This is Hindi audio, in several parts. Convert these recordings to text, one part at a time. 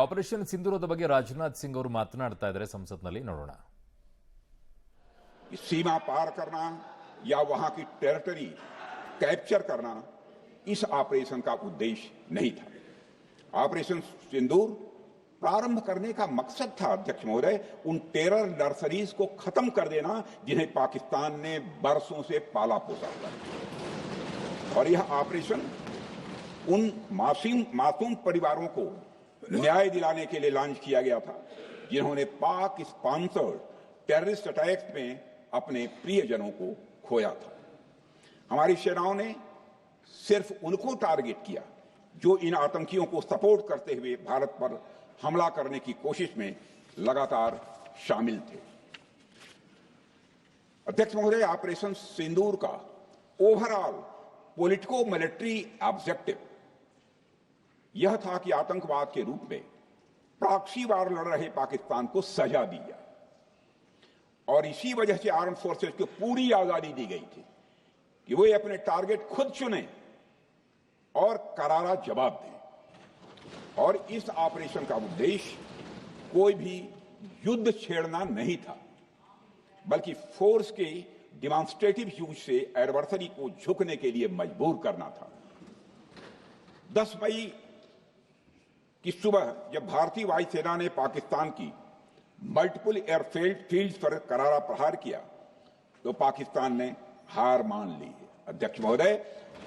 ಆಪರೇಷನ್ ಸಿಂಧೂರದ ಬಗ್ಗೆ ರಾಜನಾಥ್ ಸಿಂಗ್ ಅವರು ಮಾತನಾಡ್ತಾ ಇದ್ದಾರೆ ಸಂಸತ್ನಲ್ಲಿ ನೋಡೋಣ. सीमा पार करना या वहां की टेरिटरी कैप्चर करना इस ऑपरेशन का उद्देश्य नहीं था. ऑपरेशन सिंदूर प्रारंभ करने का मकसद था अध्यक्ष महोदय उन टेरर नर्सरीज को खत्म कर देना जिन्हें पाकिस्तान ने बरसों से पाला पोसा था. और यह ऑपरेशन उन मासूम परिवारों को न्याय दिलाने के लिए लॉन्च किया गया था जिन्होंने पाक स्पॉन्सर्ड टेररिस्ट अटैक्स में अपने प्रियजनों को खोया था. हमारी सेनाओं ने सिर्फ उनको टारगेट किया जो इन आतंकियों को सपोर्ट करते हुए भारत पर हमला करने की कोशिश में लगातार शामिल थे. अध्यक्ष महोदय, ऑपरेशन सिंदूर का ओवरऑल पॉलिटिको मिलिट्री ऑब्जेक्टिव यह था कि आतंकवाद के रूप में प्रॉक्सी वार लड़ रहे पाकिस्तान को सजा दी जाए और इसी वजह से आर्म फोर्सेस को पूरी आजादी दी गई थी कि वे अपने टारगेट खुद चुनें और करारा जवाब दें. और इस ऑपरेशन का उद्देश्य कोई भी युद्ध छेड़ना नहीं था बल्कि फोर्स के डिमॉन्स्ट्रेटिव यूज से एडवर्सरी को झुकने के लिए मजबूर करना था. 10 मई की सुबह जब भारतीय वायुसेना ने पाकिस्तान की मल्टीपल एयरफील्ड पर करारा प्रहार किया तो पाकिस्तान ने हार मान ली. अध्यक्ष महोदय,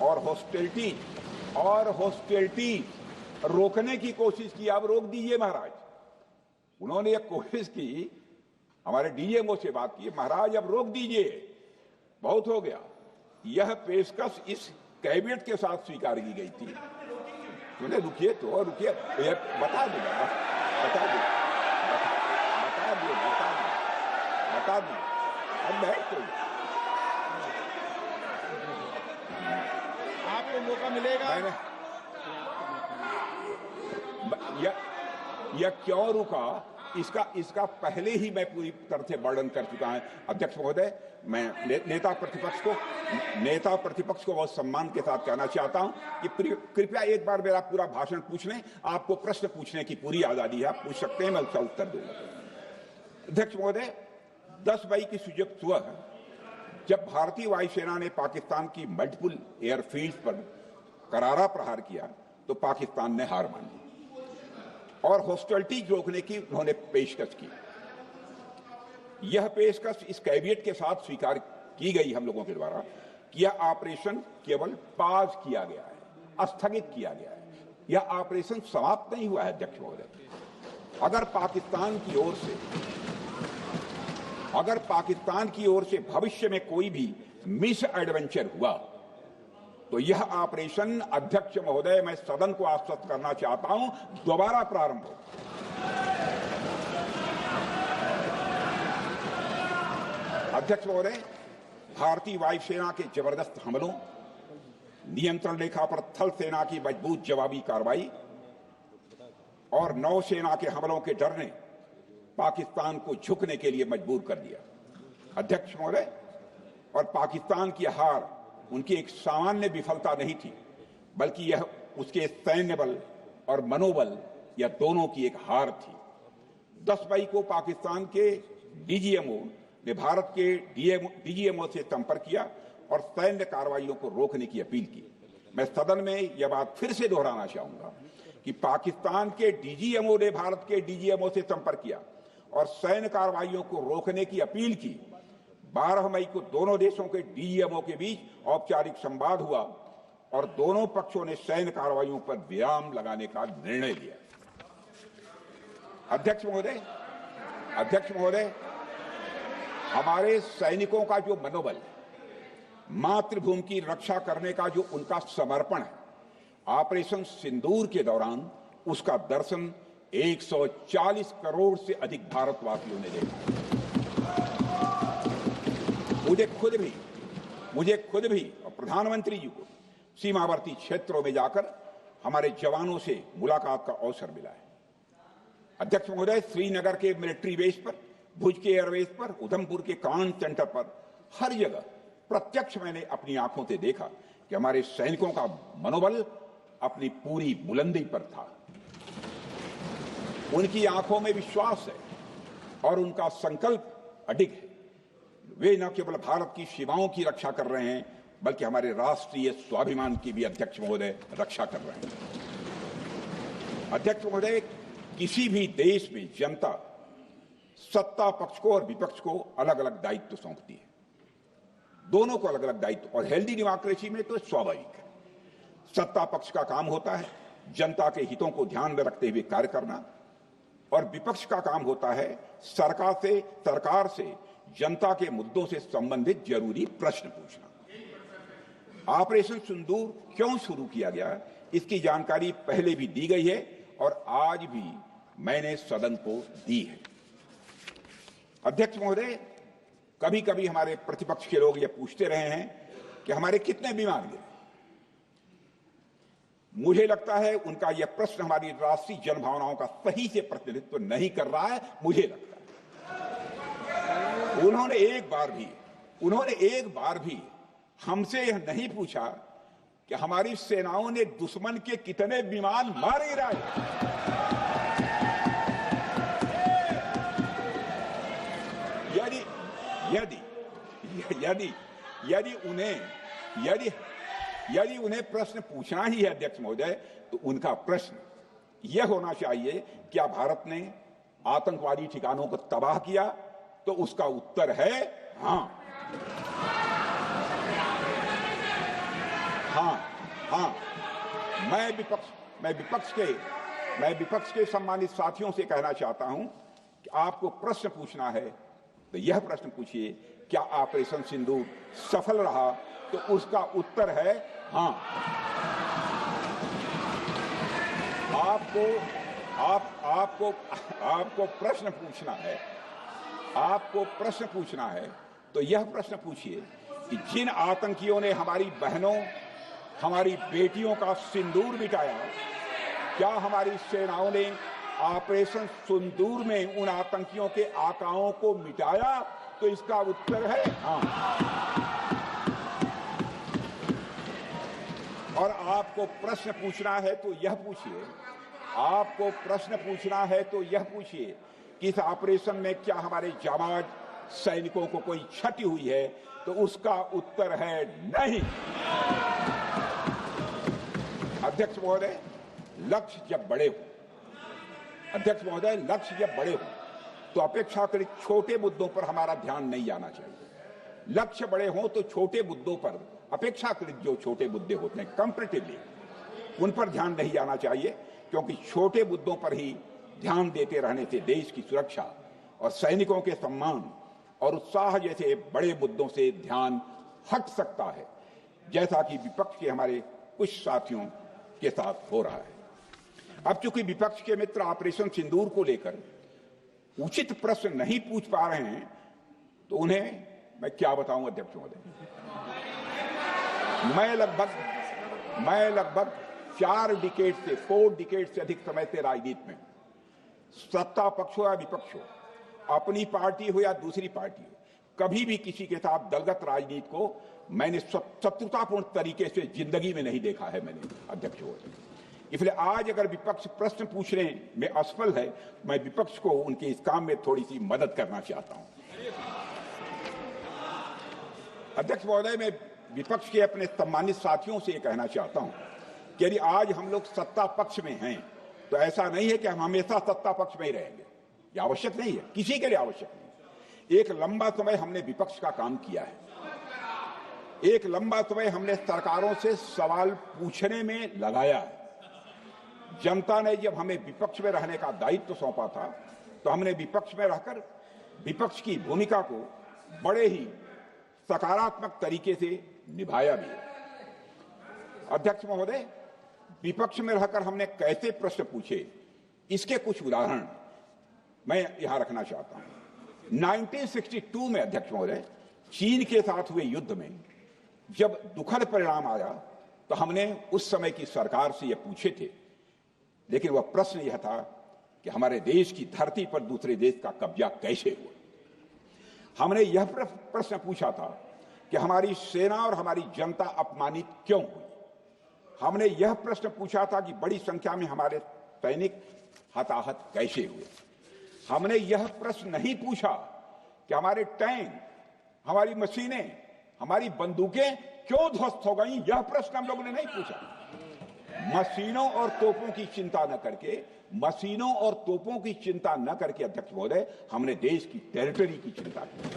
और हॉस्टिलिटी रोकने की कोशिश की. आप रोक दीजिए महाराज. उन्होंने एक कोशिश की, हमारे डीजीएमओ से बात की, महाराज अब रोक दीजिए, बहुत हो गया. यह पेशकश इस कैबिनेट के साथ स्वीकार की गई थी. उन्हें रुकिए तो रुकिए, बता दूंगा. अब बैठ तो आपको मौका मिलेगा. यह क्यों रुका इसका पहले ही मैं पूरी तरह से वर्णन कर चुका हूं. अध्यक्ष महोदय, मैं नेता प्रतिपक्ष को बहुत सम्मान के साथ कहना चाहता हूं कि कृपया एक बार मेरा पूरा भाषण पूछ लें. आपको प्रश्न पूछने की पूरी आजादी है, आप पूछ सकते हैं, मैं उसका उत्तर दूंगा. अध्यक्ष महोदय, 10 मई की सुबह जब भारतीय वायुसेना ने पाकिस्तान की मल्टीपल एयरफील्ड पर करारा प्रहार किया तो पाकिस्तान ने हार मान ली और हॉस्टिलिटी रोकने की उन्होंने पेशकश की. यह पेशकश इस कैबिनेट के साथ स्वीकार की गई हम लोगों के द्वारा कि यह ऑपरेशन केवल पाज किया गया है, स्थगित किया गया है. यह ऑपरेशन समाप्त नहीं हुआ है. अध्यक्ष महोदय, अगर पाकिस्तान की ओर से भविष्य में कोई भी मिस एडवेंचर हुआ तो यह ऑपरेशन, अध्यक्ष महोदय, मैं सदन को आश्वस्त करना चाहता हूं, दोबारा प्रारंभ हो. अध्यक्ष महोदय, भारतीय वायुसेना के जबरदस्त हमलों, नियंत्रण रेखा पर थल सेना की मजबूत जवाबी कार्रवाई और नौसेना के हमलों के डर ने पाकिस्तान को झुकने के लिए मजबूर कर दिया. अध्यक्ष महोदय, और पाकिस्तान की हार उनकी एक सामान्य विफलता नहीं थी बल्कि यह उसके सैन्य बल और मनोबल या दोनों की एक हार थी. 10 मई को पाकिस्तान के डीजीएमओ ने भारत के डीजीएमओ से संपर्क किया और सैन्य कार्रवाइयों को रोकने की अपील की. मैं सदन में यह बात फिर से दोहराना चाहूंगा कि पाकिस्तान के डीजीएमओ ने भारत के डीजीएमओ से संपर्क किया और सैन्य कार्रवाइयों को रोकने की अपील की. 12 मई को दोनों देशों के डीजीएमओ के बीच औपचारिक संवाद हुआ और दोनों पक्षों ने सैन्य कार्रवाइयों पर विराम लगाने का निर्णय लिया. अध्यक्ष महोदय, हमारे सैनिकों का जो मनोबल, मातृभूमि की रक्षा करने का जो उनका समर्पण है, ऑपरेशन सिंदूर के दौरान उसका दर्शन 140 करोड़ से अधिक भारतवासियों ने देखा. मुझे खुद भी और प्रधानमंत्री जी को सीमावर्ती क्षेत्रों में जाकर हमारे जवानों से मुलाकात का अवसर मिला है. अध्यक्ष महोदय, श्रीनगर के मिलिट्री बेस पर, भुज के एयरबेस पर, उधमपुर के कमांड सेंटर पर, हर जगह प्रत्यक्ष मैंने अपनी आंखों से देखा कि हमारे सैनिकों का मनोबल अपनी पूरी बुलंदी पर था. उनकी आंखों में विश्वास है और उनका संकल्प अडिग है। वे न केवल भारत की सीमाओं की रक्षा कर रहे हैं, बल्कि हमारे राष्ट्रीय स्वाभिमान की भी अध्यक्ष महोदय रक्षा कर रहे हैं। अध्यक्ष महोदय, किसी भी देश में जनता सत्ता पक्ष को और विपक्ष को अलग अलग दायित्व सौंपती है, दोनों को अलग अलग दायित्व, और हेल्दी डेमोक्रेसी में तो स्वाभाविक है। सत्ता पक्ष का काम होता है जनता के हितों को ध्यान में रखते हुए कार्य करना, और विपक्ष का काम होता है सरकार से जनता के मुद्दों से संबंधित जरूरी प्रश्न पूछना। ऑपरेशन सिंदूर क्यों शुरू किया गया, इसकी जानकारी पहले भी दी गई है और आज भी मैंने सदन को दी है। अध्यक्ष महोदय, कभी कभी हमारे प्रतिपक्ष के लोग ये पूछते रहे हैं कि हमारे कितने बीमार गिरे। मुझे लगता है उनका यह प्रश्न हमारी राष्ट्रीय जनभावनाओं का सही से प्रतिनिधित्व नहीं कर रहा है। मुझे लगता है उन्होंने एक बार भी हमसे यह नहीं पूछा कि हमारी सेनाओं ने दुश्मन के कितने विमान मार गिराए। यदि उन्हें प्रश्न पूछना ही है अध्यक्ष महोदय, तो उनका प्रश्न यह होना चाहिए, क्या भारत ने आतंकवादी ठिकानों को तबाह किया? तो उसका उत्तर है हां। मैं विपक्ष के सम्मानित साथियों से कहना चाहता हूं कि आपको प्रश्न पूछना है तो यह प्रश्न पूछिए, क्या ऑपरेशन सिंदूर सफल रहा? तो उसका उत्तर है हां। आपको प्रश्न पूछना है तो यह प्रश्न पूछिए कि जिन आतंकियों ने हमारी बहनों, हमारी बेटियों का सिंदूर मिटाया, क्या हमारी सेनाओं ने ऑपरेशन सिंदूर में उन आतंकियों के आकाओं को मिटाया? तो इसका उत्तर है हां। और आपको प्रश्न पूछना है तो यह पूछिए कि इस ऑपरेशन में क्या हमारे जाबाज सैनिकों को कोई क्षति हुई है? तो उसका उत्तर है नहीं। अध्यक्ष महोदय, लक्ष्य जब बड़े हो तो अपेक्षाकृत छोटे मुद्दों पर हमारा ध्यान नहीं जाना चाहिए। लक्ष्य बड़े हों तो छोटे मुद्दों पर, अपेक्षाकृत जो छोटे मुद्दे होते हैं कंपैरेटिवली, उन पर ध्यान नहीं जाना चाहिए, क्योंकि छोटे मुद्दों पर ही ध्यान देते रहने से देश की सुरक्षा और सैनिकों के सम्मान और उत्साह जैसे बड़े मुद्दों से ध्यान हट सकता है, जैसा कि विपक्ष के हमारे कुछ साथियों के साथ हो रहा है। अब चूंकि विपक्ष के मित्र ऑपरेशन सिंदूर को लेकर उचित प्रश्न नहीं पूछ पा रहे हैं, तो उन्हें मैं क्या बताऊं अध्यक्ष महोदय। मैं लगभग 4 डिकेड से अधिक समय से राजनीति में, सत्ता पक्ष हो या विपक्ष हो, अपनी पार्टी हो या दूसरी पार्टी हो, कभी भी किसी के साथ दलगत राजनीति को मैंने शत्रुतापूर्ण तरीके से जिंदगी में नहीं देखा है मैंने अध्यक्ष महोदय। इसलिए आज अगर विपक्ष प्रश्न पूछने में असफल है, मैं विपक्ष को उनके इस काम में थोड़ी सी मदद करना चाहता हूं। अध्यक्ष महोदय, मैं विपक्ष के अपने सम्मानित साथियों से यह कहना चाहता हूं कि यदि आज हम लोग सत्ता पक्ष में हैं, तो ऐसा नहीं है कि हम हमेशा सत्ता पक्ष में ही रहेंगे। यह आवश्यक नहीं है, किसी के लिए आवश्यक नहीं। एक लंबा समय हमने विपक्ष का काम किया है, एक लंबा समय हमने सरकारों से सवाल पूछने में लगाया है। जनता ने जब हमें विपक्ष में रहने का दायित्व सौंपा था, तो हमने विपक्ष में रहकर विपक्ष की भूमिका को बड़े ही सकारात्मक तरीके से निभाया भी। अध्यक्ष महोदय, विपक्ष में रहकर हमने कैसे प्रश्न पूछे, इसके कुछ उदाहरण मैं यहां रखना चाहता हूं। 1962 में अध्यक्ष महोदय, चीन के साथ हुए युद्ध में जब दुखद परिणाम आया, तो हमने उस समय की सरकार से यह पूछे थे, लेकिन वह प्रश्न यह था कि हमारे देश की धरती पर दूसरे देश का कब्जा कैसे हुआ। हमने यह प्रश्न पूछा था कि हमारी सेना और हमारी जनता अपमानित क्यों हुई। हमने यह प्रश्न पूछा था कि बड़ी संख्या में हमारे सैनिक हताहत कैसे हुए। हमने यह प्रश्न नहीं पूछा कि हमारे टैंक, हमारी मशीनें, हमारी बंदूकें क्यों ध्वस्त हो गई। यह प्रश्न हम लोगों ने नहीं पूछा। मशीनों और तोपों की चिंता न करके, मशीनों और तोपों की चिंता न करके अध्यक्ष महोदय, हमने देश की टेरिटरी की चिंता की।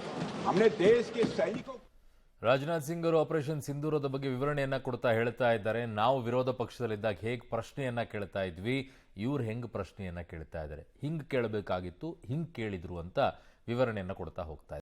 हमने देश के सैनिकों। ರಾಜನಾಥ್ ಸಿಂಗ್ ಅವರು ಆಪರೇಷನ್ ಸಿಂಧೂರದ ಬಗ್ಗೆ ವಿವರಣೆಯನ್ನ ಕೊಡ್ತಾ ಹೇಳ್ತಾ ಇದ್ದಾರೆ, ನಾವು ವಿರೋಧ ಪಕ್ಷದಲ್ಲಿದ್ದಾಗ ಹೇಗೆ ಪ್ರಶ್ನೆಯನ್ನ ಕೇಳ್ತಾ ಇದ್ವಿ, ಇವ್ರು ಹೆಂಗ್ ಪ್ರಶ್ನೆಯನ್ನ ಕೇಳ್ತಾ ಇದ್ದಾರೆ, ಹಿಂಗ್ ಕೇಳಬೇಕಾಗಿತ್ತು, ಹಿಂಗ್ ಕೇಳಿದ್ರು ಅಂತ ವಿವರಣೆಯನ್ನ ಕೊಡ್ತಾ ಹೋಗ್ತಾ ಇದ್ದಾರೆ.